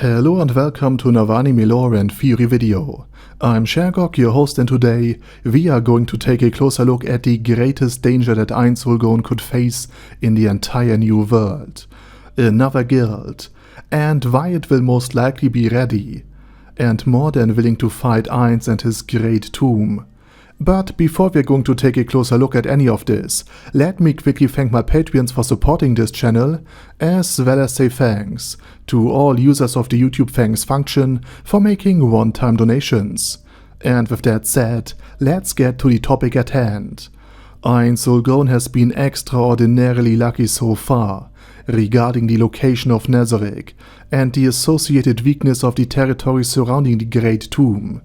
Hello and welcome to another anime lore and theory video. I'm Shergok, your host, and today we are going to take a closer look at the greatest danger that Ainz Ooal Gown could face in the entire new world. Another guild, and why it will most likely be ready, and more than willing to fight Ainz and his great tomb. But before we're going to take a closer look at any of this, let me quickly thank my Patreons for supporting this channel, as well as say thanks to all users of the YouTube thanks function for making one-time donations. And with that said, let's get to the topic at hand. Ainz Ooal Gown has been extraordinarily lucky so far regarding the location of Nazarick and the associated weakness of the territory surrounding the Great Tomb.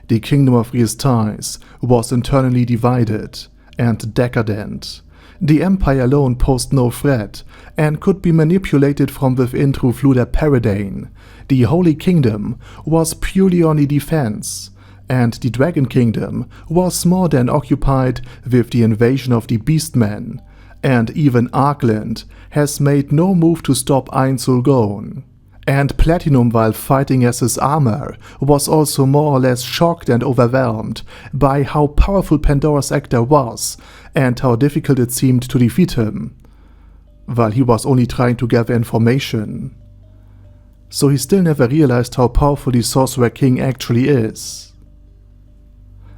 The kingdom of Ainz was internally divided and decadent. The empire alone posed no threat and could be manipulated from within through Fluder Paradane. The Holy Kingdom was purely on the defense, and the Dragon Kingdom was more than occupied with the invasion of the Beastmen, and even Arkland has made no move to stop Ainz Ooal Gown. And Platinum, while fighting as his armor, was also more or less shocked and overwhelmed by how powerful Pandora's actor was and how difficult it seemed to defeat him, while he was only trying to gather information. So he still never realized how powerful the Sorcerer King actually is,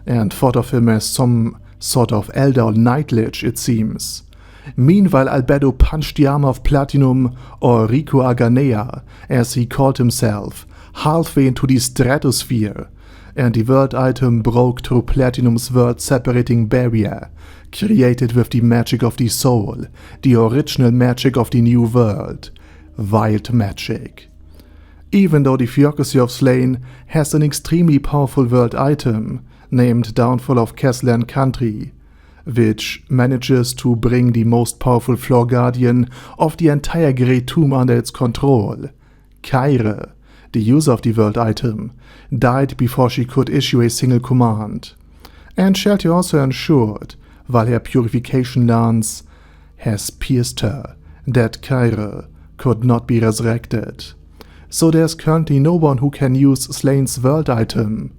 and thought of him as some sort of elder or Night Lich, it seems. Meanwhile, Albedo punched the armor of Platinum, or Rico Aganea, as he called himself, halfway into the stratosphere, and the world item broke through Platinum's world-separating barrier, created with the magic of the soul, the original magic of the new world, wild magic. Even though the Theocracy of Slane has an extremely powerful world item, named Downfall of Caslan Country, which manages to bring the most powerful floor guardian of the entire Great Tomb under its control. Kyre, the user of the world item, died before she could issue a single command. And Shelty also ensured, while her purification lance has pierced her, that Kyre could not be resurrected. So there's currently no one who can use Slane's world item,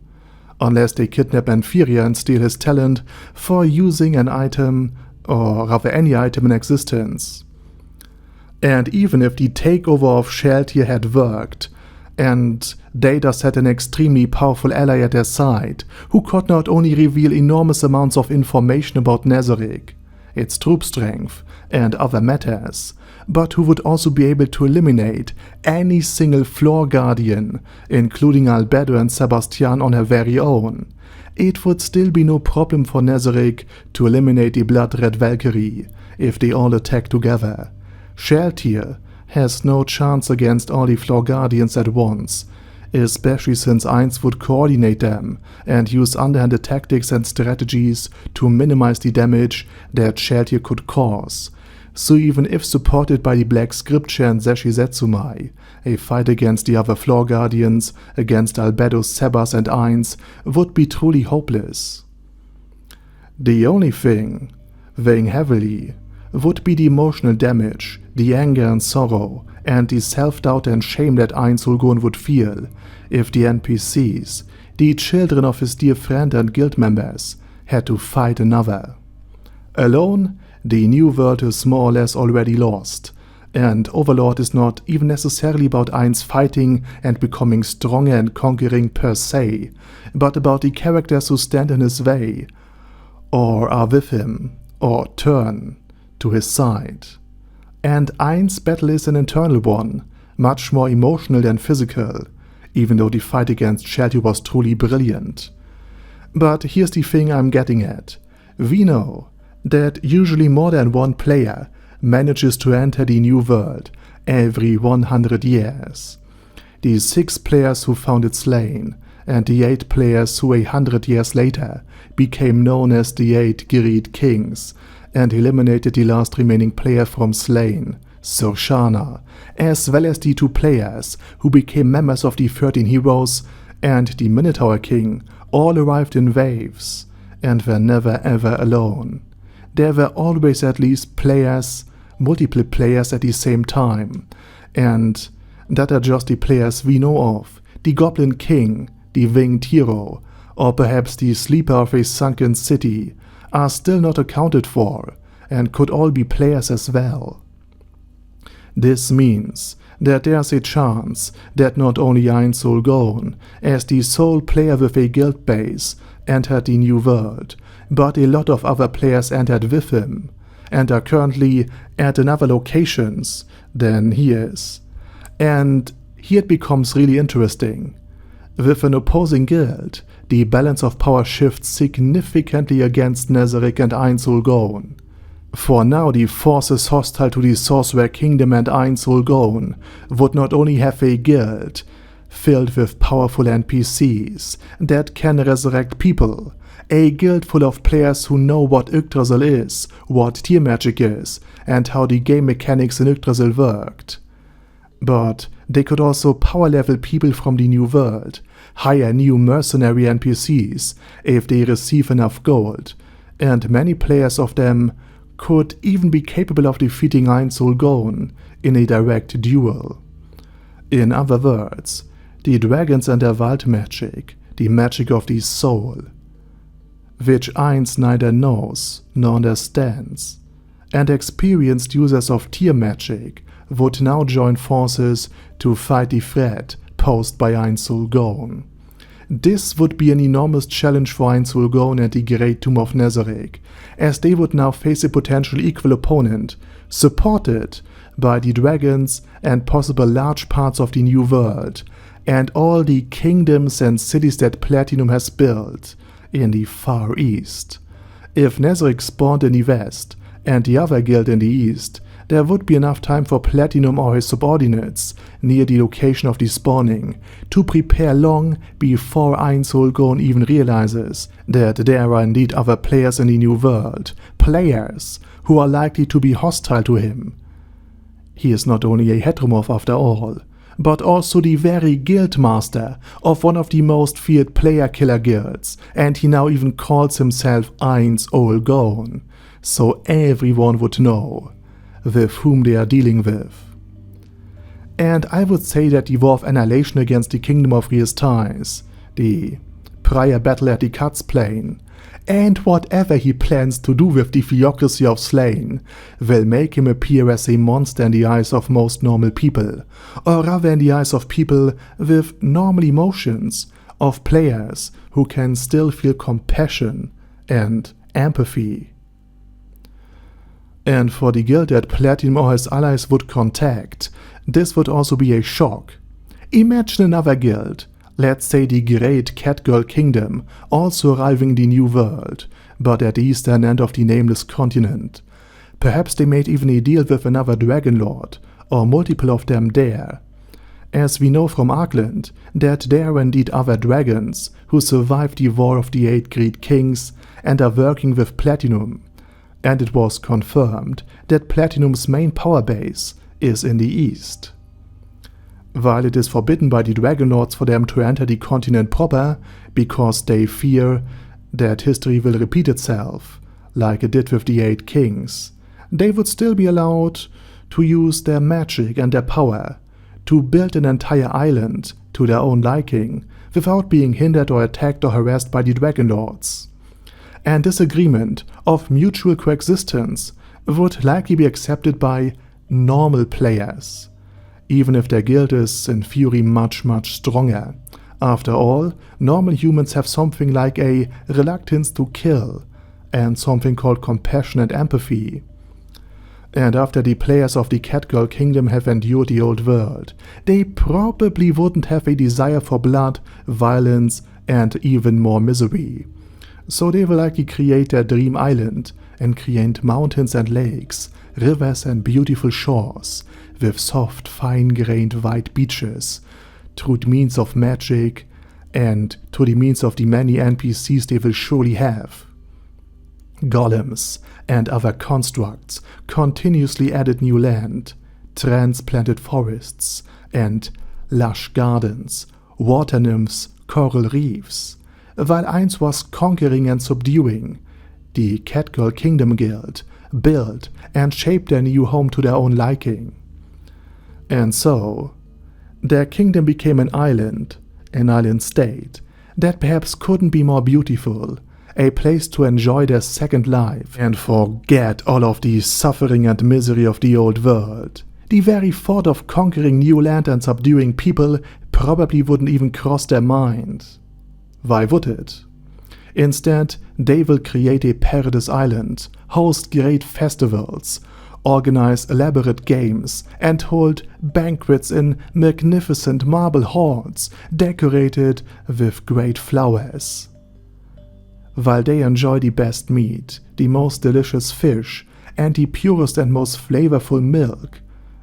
unless they kidnap Amphiria and steal his talent for using an item, or rather any item in existence. And even if the takeover of Sheltier had worked, and they thus had an extremely powerful ally at their side, who could not only reveal enormous amounts of information about Nazarick, its troop strength, and other matters, but who would also be able to eliminate any single floor guardian, including Albedo and Sebastian on her very own, it would still be no problem for Nazarick to eliminate the Blood-Red Valkyrie if they all attack together. Sheltier has no chance against all the floor guardians at once, especially since Ainz would coordinate them and use underhanded tactics and strategies to minimize the damage that Sheltier could cause. So even if supported by the Black Scripture and Zeshi Zetsumai, a fight against the other floor guardians, against Albedo, Sebas and Ainz, would be truly hopeless. The only thing weighing heavily would be the emotional damage, the anger and sorrow, and the self-doubt and shame that Ainz Ooal Gown would feel if the NPCs, the children of his dear friend and guild members, had to fight another. Alone, the new world is more or less already lost, and Overlord is not even necessarily about Ainz fighting and becoming stronger and conquering per se, but about the characters who stand in his way, or are with him, or turn to his side. And Ainz's battle is an internal one, much more emotional than physical, even though the fight against Shelty was truly brilliant. But here's the thing I'm getting at. We know that usually more than one player manages to enter the new world every 100 years. The 6 players who founded Slane, and the 8 players who 100 years later became known as the 8 Girid Kings, and eliminated the last remaining player from Slane, Sorshana, as well as the 2 players who became members of the 13 Heroes and the Minotaur King, all arrived in waves, and were never ever alone. There were always at least multiple players at the same time, and that are just the players we know of, the Goblin King, the Winged Hero, or perhaps the Sleeper of a Sunken City, are still not accounted for, and could all be players as well. This means that there's a chance that not only Ainz Ooal Gown, as the sole player with a guild base, entered the New World, but a lot of other players entered with him, and are currently at another locations than he is. And here it becomes really interesting. With an opposing guild, the balance of power shifts significantly against Nezarec and Ainz Ooal Gown. For now, the forces hostile to the Sorcerer Kingdom and Ainz Ooal Gown would not only have a guild filled with powerful NPCs that can resurrect people, a guild full of players who know what Yggdrasil is, what tier magic is, and how the game mechanics in Yggdrasil worked. But they could also power level people from the New World, hire new mercenary NPCs if they receive enough gold, and many players of them could even be capable of defeating Ainz Ooal Gown in a direct duel. In other words, the dragons and their wild magic, the magic of the soul, which Ainz neither knows nor understands, and experienced users of tier magic would now join forces to fight the threat posed by Ainz Ooal Gown. This would be an enormous challenge for Ainz Ooal Gown and the Great Tomb of Nezarec, as they would now face a potential equal opponent, supported by the dragons and possible large parts of the New World, and all the kingdoms and cities that Platinum has built in the Far East. If Nezarec spawned in the West, and the other guild in the East, there would be enough time for Platinum or his subordinates near the location of the spawning to prepare long before Ainz Ooal Gown even realizes that there are indeed other players in the New World, players who are likely to be hostile to him. He is not only a heteromorph after all, but also the very guild master of one of the most feared player killer guilds, and he now even calls himself Ainz Ooal Gown, so everyone would know with whom they are dealing with. And I would say that the War of Annihilation against the Kingdom of Riestais, the prior battle at the Cuts Plain, and whatever he plans to do with the Theocracy of Slane will make him appear as a monster in the eyes of most normal people, or rather in the eyes of people with normal emotions, of players who can still feel compassion and empathy. And for the guild that Platinum or his allies would contact, this would also be a shock. Imagine another guild, let's say the Great Catgirl Kingdom, also arriving the New World, but at the eastern end of the nameless continent. Perhaps they made even a deal with another Dragon Lord, or multiple of them there. As we know from Arkland, that there are indeed other dragons who survived the War of the Eight Great Kings and are working with Platinum. And it was confirmed that Platinum's main power base is in the east. While it is forbidden by the Dragon Lords for them to enter the continent proper, because they fear that history will repeat itself, like it did with the Eight Kings, they would still be allowed to use their magic and their power to build an entire island to their own liking, without being hindered or attacked or harassed by the Dragon Lords. And this agreement of mutual coexistence would likely be accepted by normal players, even if their guild is in theory much stronger. After all, normal humans have something like a reluctance to kill, and something called compassion and empathy. And after the players of the Catgirl Kingdom have endured the old world, they probably wouldn't have a desire for blood, violence, and even more misery. So they will likely create their dream island and create mountains and lakes, rivers and beautiful shores, with soft, fine-grained white beaches, through the means of magic and through the means of the many NPCs they will surely have. Golems and other constructs continuously added new land, transplanted forests and lush gardens, water nymphs, coral reefs, while Ainz was conquering and subduing. The Catgirl Kingdom Guild built and shaped their new home to their own liking. And so, Their kingdom became an island state, that perhaps couldn't be more beautiful, a place to enjoy their second life and forget all of the suffering and misery of the old world. The very thought of conquering new land and subduing people probably wouldn't even cross their mind. Why would it? Instead, they will create a paradise island, host great festivals, organize elaborate games, and hold banquets in magnificent marble halls decorated with great flowers. While they enjoy the best meat, the most delicious fish, and the purest and most flavorful milk,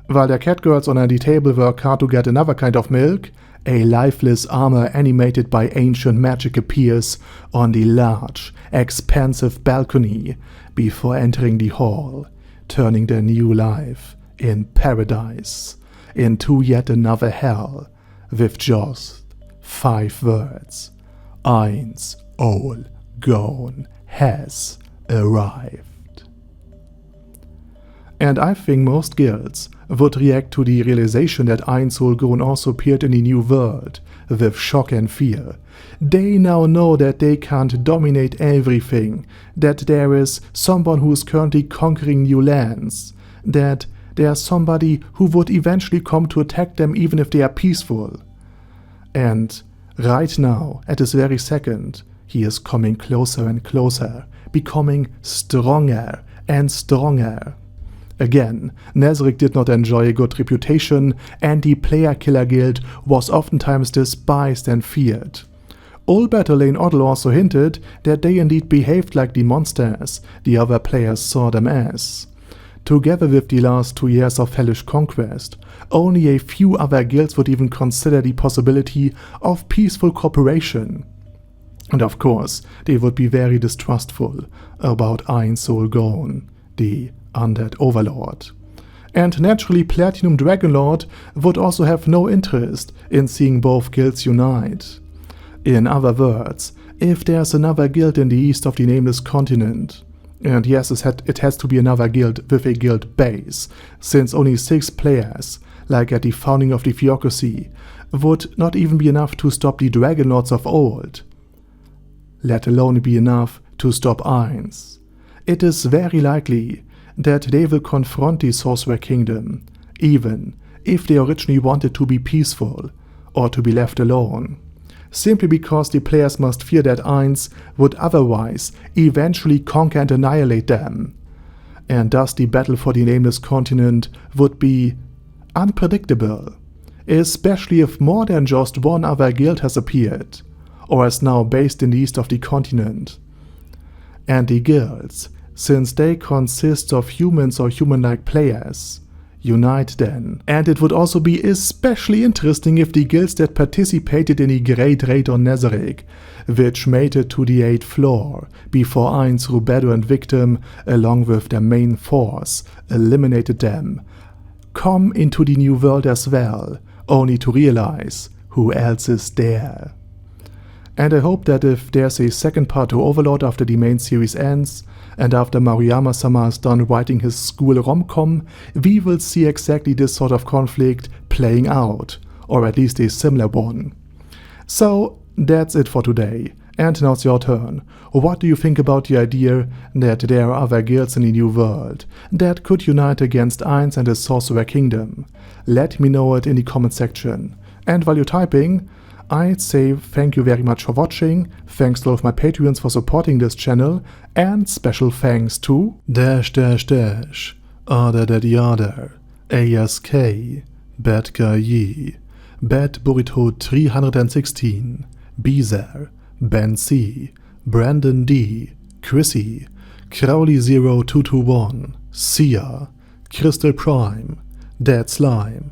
while their catgirls on the table work hard to get another kind of milk, a lifeless armor animated by ancient magic appears on the large, expansive balcony before entering the hall, turning their new life in paradise into yet another hell with just 5 words. Ainz Ooal Gown has arrived. And I think most guilds would react to the realization that Ainz Ooal Gown also appeared in the new world with shock and fear. They now know that they can't dominate everything, that there is someone who is currently conquering new lands, that there's somebody who would eventually come to attack them even if they are peaceful. And right now, at this very second, he is coming closer and closer, becoming stronger and stronger. Again, Nazarick did not enjoy a good reputation, and the Player Killer Guild was oftentimes despised and feared. Old Battle Lane Oddle also hinted that they indeed behaved like the monsters the other players saw them as. Together with the last 2 years of hellish conquest, only a few other guilds would even consider the possibility of peaceful cooperation. And of course, they would be very distrustful about Ainz Ooal Gown, the undead Overlord. And naturally, Platinum Dragonlord would also have no interest in seeing both guilds unite. In other words, if there's another guild in the east of the Nameless Continent, and yes, it has to be another guild with a guild base, since only 6 players, like at the founding of the Theocracy, would not even be enough to stop the Dragonlords of old, let alone be enough to stop Ainz. It is very likely that they will confront the Sorcerer Kingdom, even if they originally wanted to be peaceful or to be left alone, simply because the players must fear that Ainz would otherwise eventually conquer and annihilate them, and thus the battle for the Nameless Continent would be unpredictable, especially if more than just one other guild has appeared, or is now based in the east of the continent. And the guilds, since they consist of humans or human-like players, unite then. And it would also be especially interesting if the guilds that participated in the Great Raid on Nazarick, which made it to the 8th floor before Ainz, Rubedo and Victim, along with their main force, eliminated them, come into the new world as well, only to realize who else is there. And I hope that if there's a second part to Overlord after the main series ends, and after Maruyama-sama is done writing his school rom-com, we will see exactly this sort of conflict playing out, or at least a similar one. So that's it for today, and now it's your turn. What do you think about the idea that there are other guilds in the new world that could unite against Ainz and the Sorcerer Kingdom? Let me know it in the comment section. And while you're typing, I'd say thank you very much for watching, thanks to all of my Patreons for supporting this channel, and special thanks to Other Daddy Other, ASK, Bad Guy Yi, Bad Burrito 316, Beezer, Ben C, Brandon D, Chrissy, Crowley 0221, Sia, Crystal Prime, Dead Slime,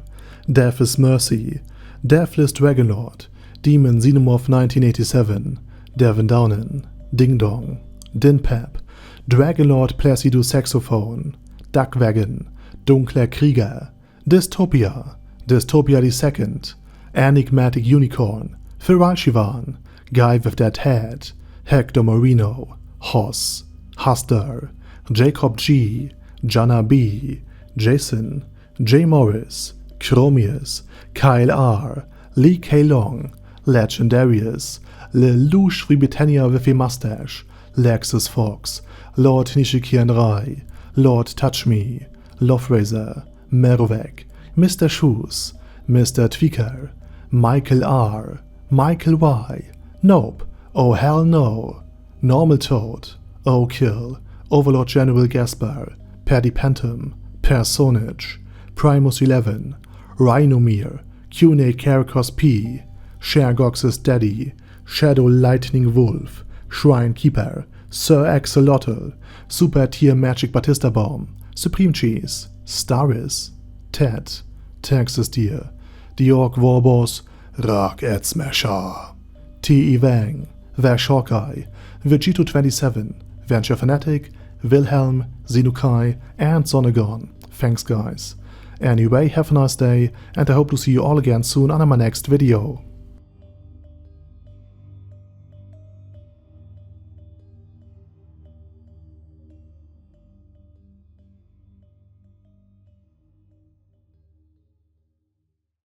Death is Mercy, Deathless Dragonlord, Demon Xenomorph 1987, Devin Downen, Ding Dong, Dinpep, Dragonlord Placido Saxophone, Duckwagon, Dunkler Krieger, Dystopia, Dystopia II, Enigmatic Unicorn, Feral Shivan, Guy with That Head, Hector Moreno, Hoss, Huster, Jacob G, Jana B, Jason, J. Morris, Chromius, Kyle R, Lee K. Long, Legendarius, Lelouch Britannia with a Mustache, Lexus Fox, Lord Nishikian Rai, Lord Touch Me, Loverazor, Merovec, Mr. Shoes, Mr. Tweaker, Michael R, Michael Y, Nope, Oh Hell No, Normal Toad, Oh Kill, Overlord General Gaspar, Paddy Pentum, Personage, Primus 11, Rhinomere, Cune Caracos P, Shergox's Daddy, Shadow Lightning Wolf, Shrine Keeper, Sir Axolotl, Super Tier Magic Batista Bomb, Supreme Cheese, Staris, Ted, Texas Deer, The Orc Warboss, Rock Ed Smasher, T.E. Wang, Vash Hawkeye, Vegito27, Venture Fanatic, Wilhelm, Zinukai, and Sonagon. Thanks guys. Anyway, have a nice day, and I hope to see you all again soon on my next video.